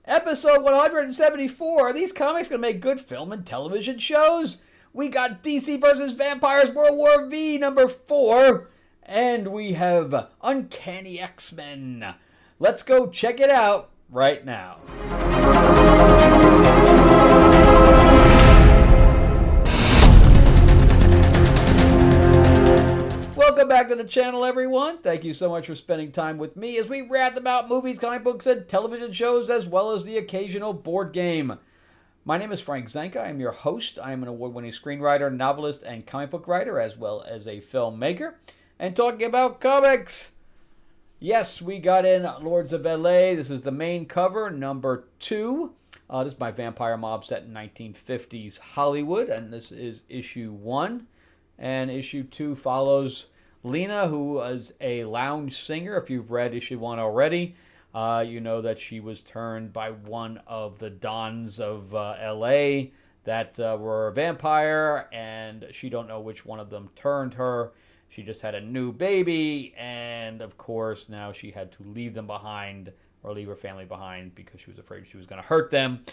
Episode 174. Are these comics going to make good film and television shows? We got DC vs. Vampires World War V number 4. And we have Uncanny X-Men. Let's go check it out right now. Welcome back to the channel, everyone. Thank you so much for spending time with me as we rant about movies, comic books, and television shows, as well as the occasional board game. My name is Frank Zanca. I'm your host. I am an award-winning screenwriter, novelist, and comic book writer, as well as a filmmaker. And talking about comics, yes, we got in Lords of LA. This is the main cover, number 2. This is my vampire mob set in 1950s Hollywood, and this is issue 1. And issue 2 follows Lena, who is a lounge singer. If you've read issue 1 already, you know that she was turned by one of the dons of LA that were a vampire, and she don't know which one of them turned her. She just had a new baby, and of course now she had to leave them behind, or leave her family behind, because she was afraid she was going to hurt them.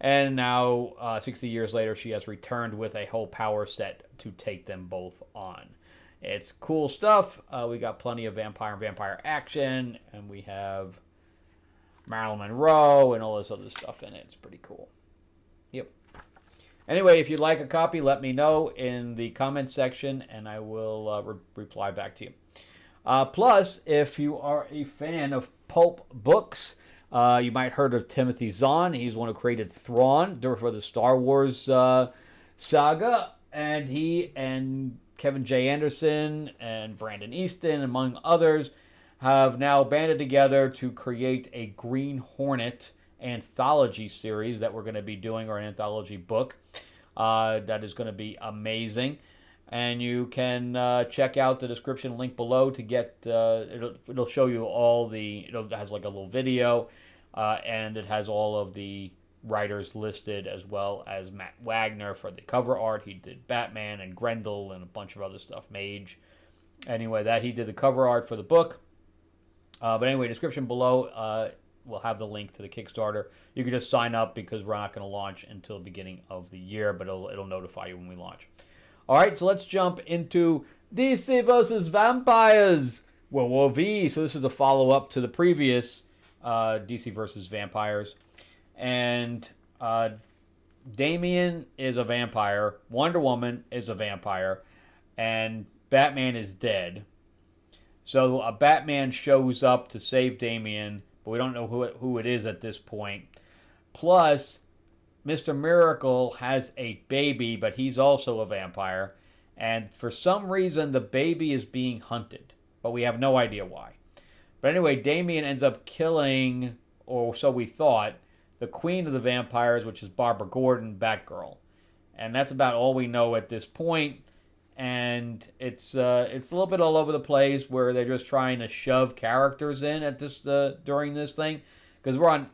And now, 60 years later, she has returned with a whole power set to take them both on. It's cool stuff. We got plenty of vampire action, and we have Marilyn Monroe and all this other stuff in it. It's pretty cool. Yep. Anyway, if you'd like a copy, let me know in the comments section, and I will reply back to you. Plus, if you are a fan of pulp books, you might have heard of Timothy Zahn. He's the one who created Thrawn for the Star Wars saga. And he and Kevin J. Anderson and Brandon Easton, among others, have now banded together to create a Green Hornet anthology series that we're going to be doing, or an anthology book that is going to be amazing. And you can check out the description link below to get, it'll show you all it has like a little video, and it has all of the writers listed, as well as Matt Wagner for the cover art. He did Batman and Grendel and a bunch of other stuff, Mage. Anyway, he did the cover art for the book. But anyway, description below will have the link to the Kickstarter. You can just sign up, because we're not going to launch until the beginning of the year, but it'll notify you when we launch. All right, so let's jump into DC vs. Vampires World War V. So this is the follow-up to the previous DC vs. Vampires. And Damian is a vampire, Wonder Woman is a vampire, and Batman is dead. So Batman shows up to save Damian, but we don't know who it is at this point. Plus, Mr. Miracle has a baby, but he's also a vampire. And for some reason, the baby is being hunted, but we have no idea why. But anyway, Damian ends up killing, or so we thought, the queen of the vampires, which is Barbara Gordon, Batgirl. And that's about all we know at this point. And it's a little bit all over the place, where they're just trying to shove characters in at this during this thing, because we're on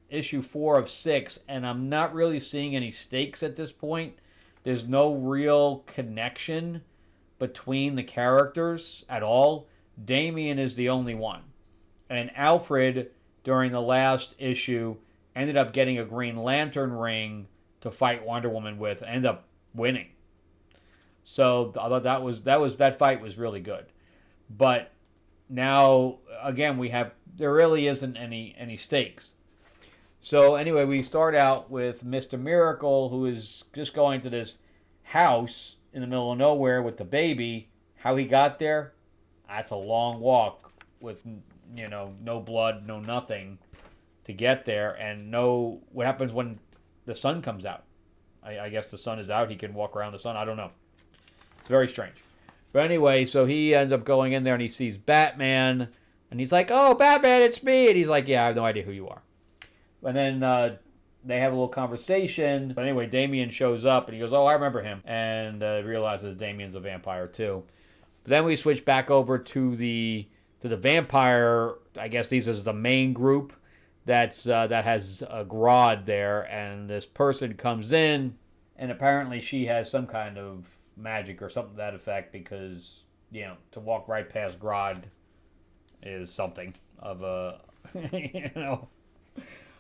issue 4 of 6, and I'm not really seeing any stakes at this point. There's no real connection between the characters at all. Damian is the only one, and Alfred, during the last issue, ended up getting a Green Lantern ring to fight Wonder Woman with, and ended up winning. So I thought that fight was really good. But now again, there really isn't any stakes. So anyway, we start out with Mr. Miracle, who is just going to this house in the middle of nowhere with the baby. How he got there, that's a long walk with, no blood, no nothing to get there, and what happens when the sun comes out. I guess the sun is out, he can walk around the sun, I don't know. It's very strange. But anyway, so he ends up going in there, and he sees Batman, and he's like, "Oh, Batman, it's me!" And he's like, "Yeah, I have no idea who you are." And then they have a little conversation. But anyway, Damian shows up, and he goes, "Oh, I remember him." And realizes Damian's a vampire, too. But then we switch back over to the vampire. I guess these is the main group that has a Grodd there. And this person comes in, and apparently she has some kind of magic or something to that effect, because, to walk right past Grodd is something of a,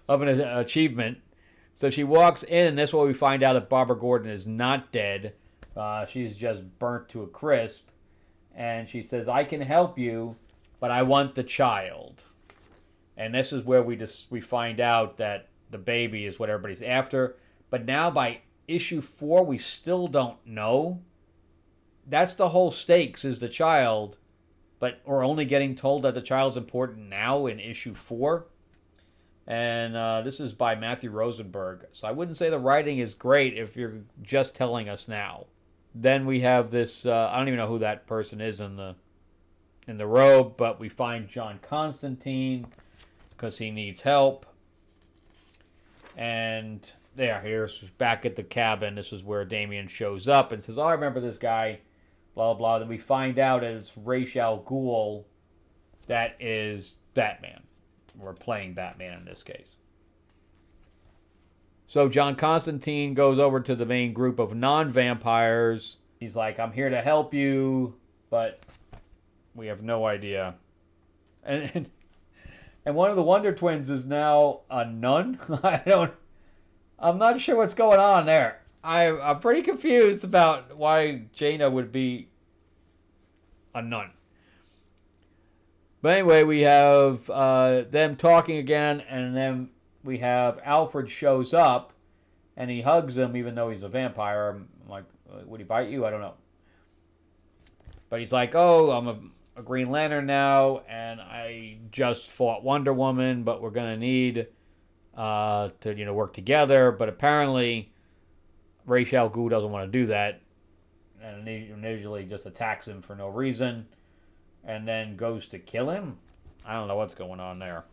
of an achievement. So she walks in, and that's where we find out that Barbara Gordon is not dead. She's just burnt to a crisp. And she says, I can help you, but I want the child. And this is where we find out that the baby is what everybody's after. But now by issue 4, we still don't know. That's the whole stakes, is the child. But we're only getting told that the child's important now in issue 4. And this is by Matthew Rosenberg. So I wouldn't say the writing is great if you're just telling us now. Then we have this, I don't even know who that person is in the robe, but we find John Constantine because he needs help. And here's back at the cabin. This is where Damien shows up and says, oh, I remember this guy, blah, blah. Then we find out it's Ra's al Ghul that is Batman. We're playing Batman in this case. So John Constantine goes over to the main group of non-vampires. He's like, I'm here to help you, but we have no idea. And one of the Wonder Twins is now a nun? I'm not sure what's going on there. I'm pretty confused about why Jaina would be a nun. But anyway, we have them talking again, and then we have Alfred shows up, and he hugs him even though he's a vampire. I'm like, would he bite you? I don't know. But he's like, oh, I'm a Green Lantern now, and I just fought Wonder Woman, but we're going to need to work together. But apparently, Ra's al Ghul doesn't want to do that, and initially just attacks him for no reason, and then goes to kill him. I don't know what's going on there.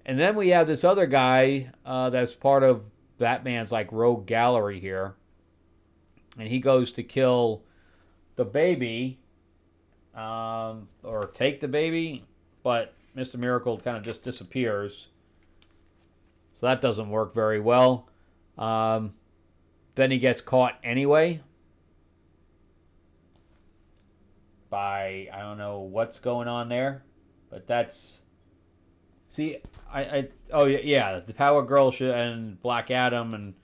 And then we have this other guy that's part of Batman's like rogue gallery here. And he goes to kill the baby, or take the baby, but Mr. Miracle kind of just disappears. So that doesn't work very well. Then he gets caught anyway by, I don't know what's going on there, but that's... See, the Power Girl and Black Adam, and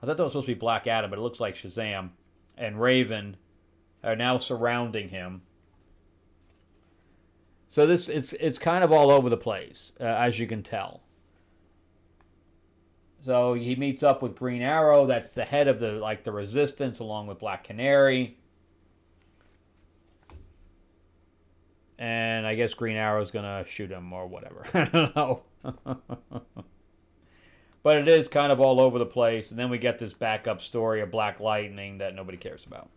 I thought that was supposed to be Black Adam, but it looks like Shazam, and Raven are now surrounding him. So it's kind of all over the place, as you can tell. So he meets up with Green Arrow, that's the head of the Resistance, along with Black Canary. And I guess Green Arrow's going to shoot him or whatever. I don't know. But it is kind of all over the place. And then we get this backup story of Black Lightning that nobody cares about.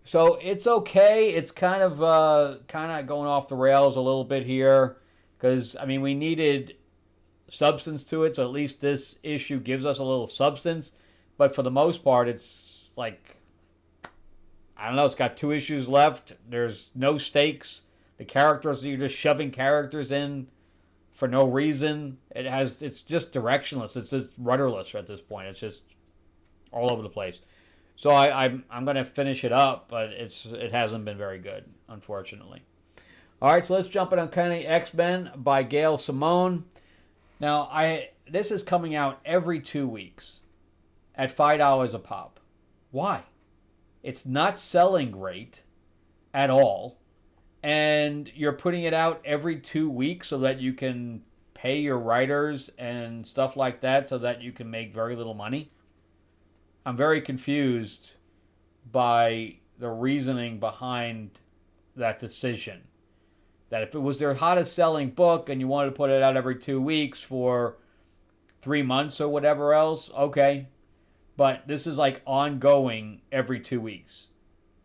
So it's okay. It's kind of going off the rails a little bit here. Because, I mean, we needed substance to it. So at least this issue gives us a little substance. But for the most part, it's like... I don't know, it's got 2 issues left. There's no stakes. The characters, you're just shoving characters in for no reason. It's just directionless. It's just rudderless at this point. It's just all over the place. So I'm going to finish it up, but it hasn't been very good, unfortunately. All right, so let's jump in on Uncanny X-Men by Gail Simone. Now, this is coming out every 2 weeks at $5 a pop. Why? It's not selling great at all. And you're putting it out every 2 weeks so that you can pay your writers and stuff like that so that you can make very little money. I'm very confused by the reasoning behind that decision. That if it was their hottest selling book and you wanted to put it out every 2 weeks for 3 months or whatever else, okay. But this is like ongoing every 2 weeks.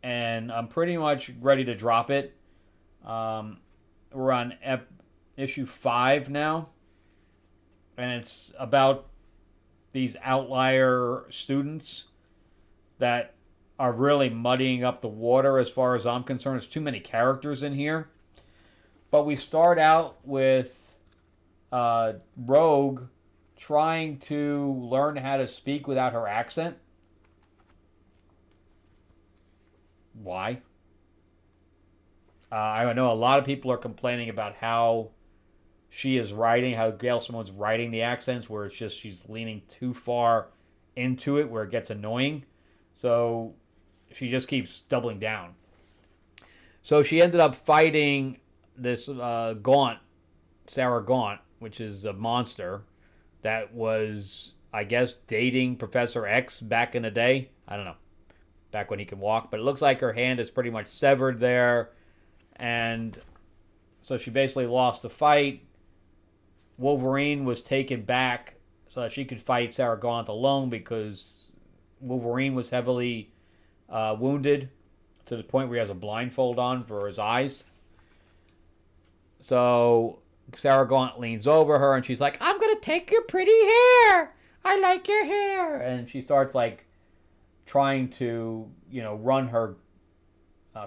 And I'm pretty much ready to drop it. We're on issue 5 now. And it's about these outlier students that are really muddying up the water as far as I'm concerned. There's too many characters in here. But we start out with Rogue trying to learn how to speak without her accent. Why? I know a lot of people are complaining about how she is writing, how Gail Simone's writing the accents, where it's just she's leaning too far into it, where it gets annoying. So she just keeps doubling down. So she ended up fighting this Gaunt, Sarah Gaunt, which is a monster that was, I guess, dating Professor X back in the day. I don't know, back when he could walk. But it looks like her hand is pretty much severed there. And so she basically lost the fight. Wolverine was taken back so that she could fight Sarah Gaunt alone because Wolverine was heavily wounded to the point where he has a blindfold on for his eyes. So Sarah Gaunt leans over her and she's like, I'm going to take your pretty hair. I like your hair. And she starts like trying to, run her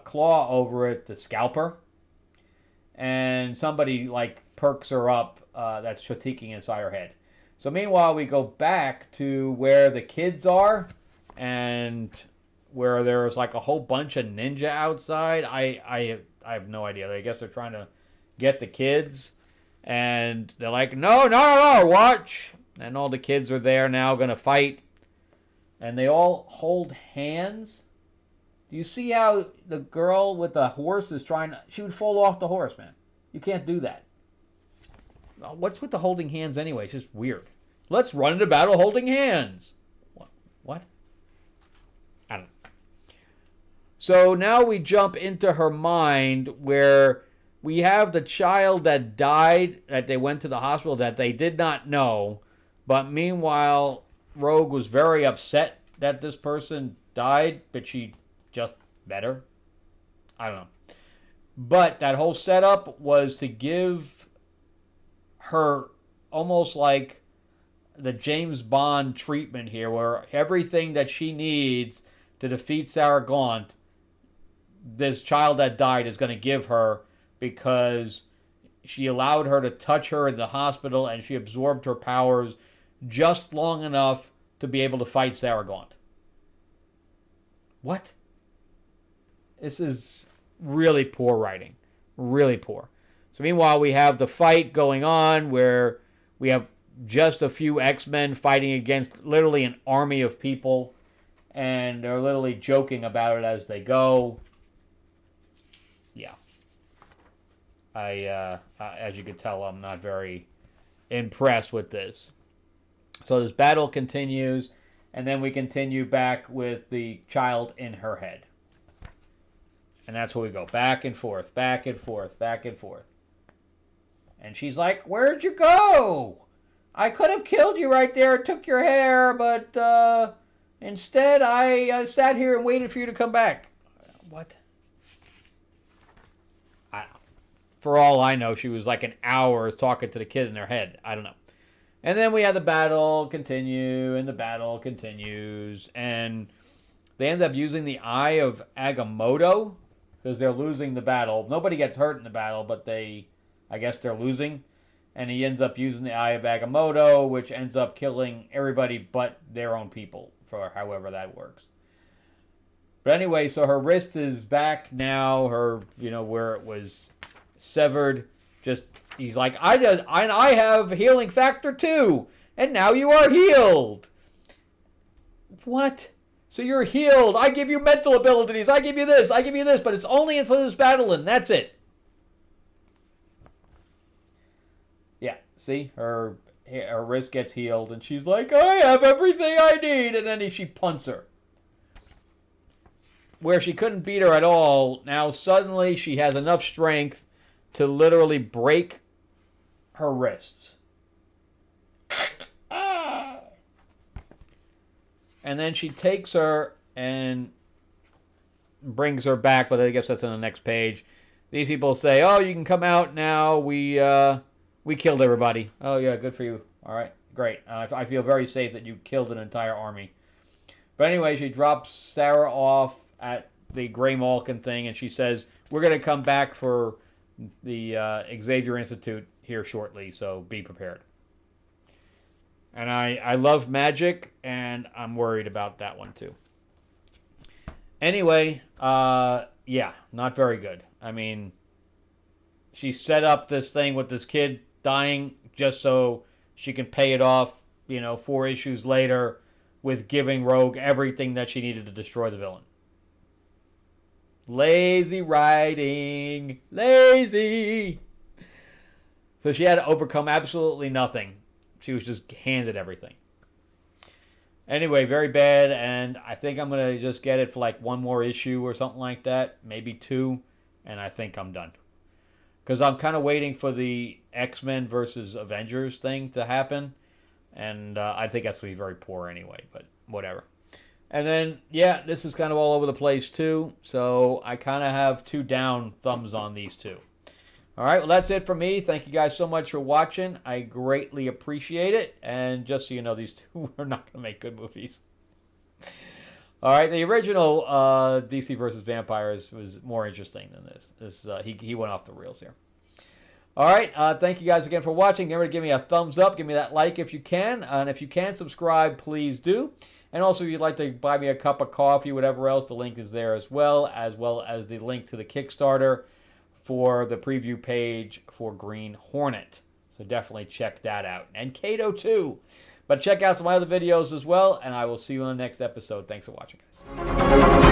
claw over it to scalp her. And somebody like perks her up that's critiquing inside her head. So meanwhile, we go back to where the kids are and where there's like a whole bunch of ninja outside. I have no idea. I guess they're trying to get the kids. And they're like, no, watch. And all the kids are there now going to fight. And they all hold hands. Do you see how the girl with the horse is trying to... She would fall off the horse, man. You can't do that. What's with the holding hands anyway? It's just weird. Let's run into battle holding hands. What? I don't know. So now we jump into her mind where we have the child that died, that they went to the hospital, that they did not know. But meanwhile, Rogue was very upset that this person died, but she just met her. I don't know. But that whole setup was to give her almost like the James Bond treatment here, where everything that she needs to defeat Sarah Gaunt, this child that died is going to give her, because she allowed her to touch her in the hospital and she absorbed her powers just long enough to be able to fight Sarah Gaunt. What? This is really poor writing. Really poor. So meanwhile, we have the fight going on where we have just a few X-Men fighting against literally an army of people. And they're literally joking about it as they go. Yeah. As you can tell, I'm not very impressed with this. So this battle continues, and then we continue back with the child in her head. And that's where we go back and forth, back and forth, back and forth. And she's like, where'd you go? I could have killed you right there, took your hair, but instead I sat here and waited for you to come back. What? For all I know, she was like an hour talking to the kid in her head. I don't know. And then we had the battle continue, and the battle continues. And they end up using the Eye of Agamotto because they're losing the battle. Nobody gets hurt in the battle, but I guess they're losing. And he ends up using the Eye of Agamotto, which ends up killing everybody but their own people, for however that works. But anyway, so her wrist is back now, her, where it was severed. Just, he's like, I have healing factor too, and now you are healed. What? So you're healed. I give you mental abilities. I give you this, but it's only for this battle, and that's it. Yeah, see, her wrist gets healed, and she's like, I have everything I need, and then she punts her. Where she couldn't beat her at all, now suddenly she has enough strength to literally break her wrists. And then she takes her and brings her back, but I guess that's on the next page. These people say, oh, you can come out now. We killed everybody. Oh, yeah, good for you. All right, great. I feel very safe that you killed an entire army. But anyway, she drops Sarah off at the Grey Malkin thing, and she says, we're going to come back for the Xavier Institute here shortly, so be prepared. And I love magic, and I'm worried about that one too. Anyway, yeah, not very good. I mean, she set up this thing with this kid dying just so she can pay it off, 4 issues later with giving Rogue everything that she needed to destroy the villain. Lazy writing. Lazy. So she had to overcome absolutely nothing. She was just handed everything. Anyway, very bad, and I think I'm going to just get it for like 1 more issue or something like that. Maybe 2, and I think I'm done. Because I'm kind of waiting for the X-Men versus Avengers thing to happen. And I think that's going to be very poor anyway, but whatever. And then, yeah, this is kind of all over the place too. So I kind of have 2 down thumbs on these 2. All right, well, that's it for me. Thank you guys so much for watching. I greatly appreciate it. And just so you know, these 2 are not going to make good movies. All right, the original DC versus Vampires was more interesting than this. He went off the rails here. All right, thank you guys again for watching. Remember to give me a thumbs up. Give me that like if you can. And if you can subscribe, please do. And also, if you'd like to buy me a cup of coffee, whatever else, the link is there as well as the link to the Kickstarter for the preview page for Green Hornet. So definitely check that out. And Kato too. But check out some of my other videos as well, and I will see you on the next episode. Thanks for watching, guys.